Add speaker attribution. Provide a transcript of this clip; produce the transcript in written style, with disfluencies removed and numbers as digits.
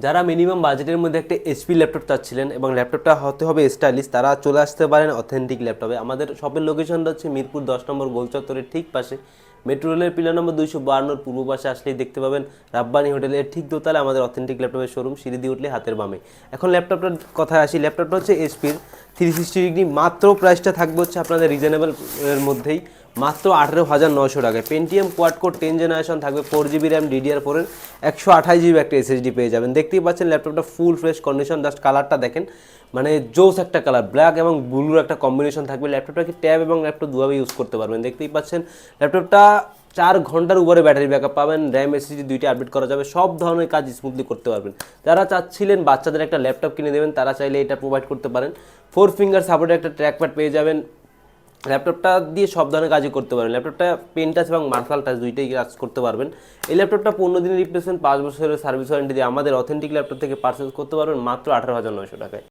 Speaker 1: যারা মিনিমাম বাজেটের মধ্যে একটা এইচপি ল্যাপটপ চাচ্ছিলেন এবং ল্যাপটপটা হতে হবে স্টাইলিশ, তারা চলে আসতে পারেন অথেন্টিক ল্যাপটপে। আমাদের শপের লোকেশনটা হচ্ছে মিরপুর 10 নম্বর গোল চত্বরের ঠিক পাশে, মেট্রো রেলের পিলার নম্বর 252 পূর্ব পাশে আসলেই দেখতে পাবেন রাব্বানি হোটেলের ঠিক দোতলায় আমাদের অথেন্টিক ল্যাপটপের শোরুম, সিঁড়ি দিয়ে উঠলে হাতের বামে। এখন ল্যাপটপটার কথায় আসি, ল্যাপটপটা হচ্ছে এইচপির 360 ডিগ্রি, মাত্র প্রাইসটা থাকবে হচ্ছে আপনাদের রিজনেবল এর মধ্যেই, মাত্র 18,900 টাকায়। পেন্টিএম কোয়াড কোর 10 জেনারেশন থাকবে, 4 জিবি র্যাম DDR4-এর 128 জিবি একটা এসএসডি পেয়ে যাবেন। দেখতেই পাচ্ছেন ল্যাপটপটা ফুল ফ্রেশ কন্ডিশন, জাস্ট কালারটা দেখেন, মানে জোস একটা কালার, ব্ল্যাক এবং ব্লুর একটা কম্বিনেশন থাকবে। ল্যাপটপটাকে ট্যাব এবং ল্যাপটপ দুভাবে ইউজ করতে পারবেন। দেখতেই পাচ্ছেন ল্যাপটপটা 4 ঘন্টার উপরে ব্যাটারি ব্যাকআপ পাবেন, র্যাম এসএসডি দুইটা আপডেট করা যাবে, সব ধরনের কাজ স্মুথলি করতে পারবেন। যারা চাচ্ছিলেন বাচ্চাদের একটা ল্যাপটপ কিনে দেবেন, তারা চাইলে এটা প্রোভাইড করতে পারেন। 4 ফিঙ্গার সাপোর্টের একটা ট্র্যাকপ্যাড পেয়ে যাবেন, ল্যাপটপটা দিয়ে সব ধরনের কাজই করতে পারবেন। ল্যাপটপটা পেন টাচ এবং মার্শাল টাচ দুইটাই কাজ করতে পারবেন। এই ল্যাপটপটা 15 দিনের রিপ্লেসমেন্ট, 5 বছরের সার্ভিস ওয়ারেন্টি দিয়ে আমাদের অথেন্টিক ল্যাপটপ থেকে পারচেস করতে পারবেন মাত্র 18,900 টাকায়।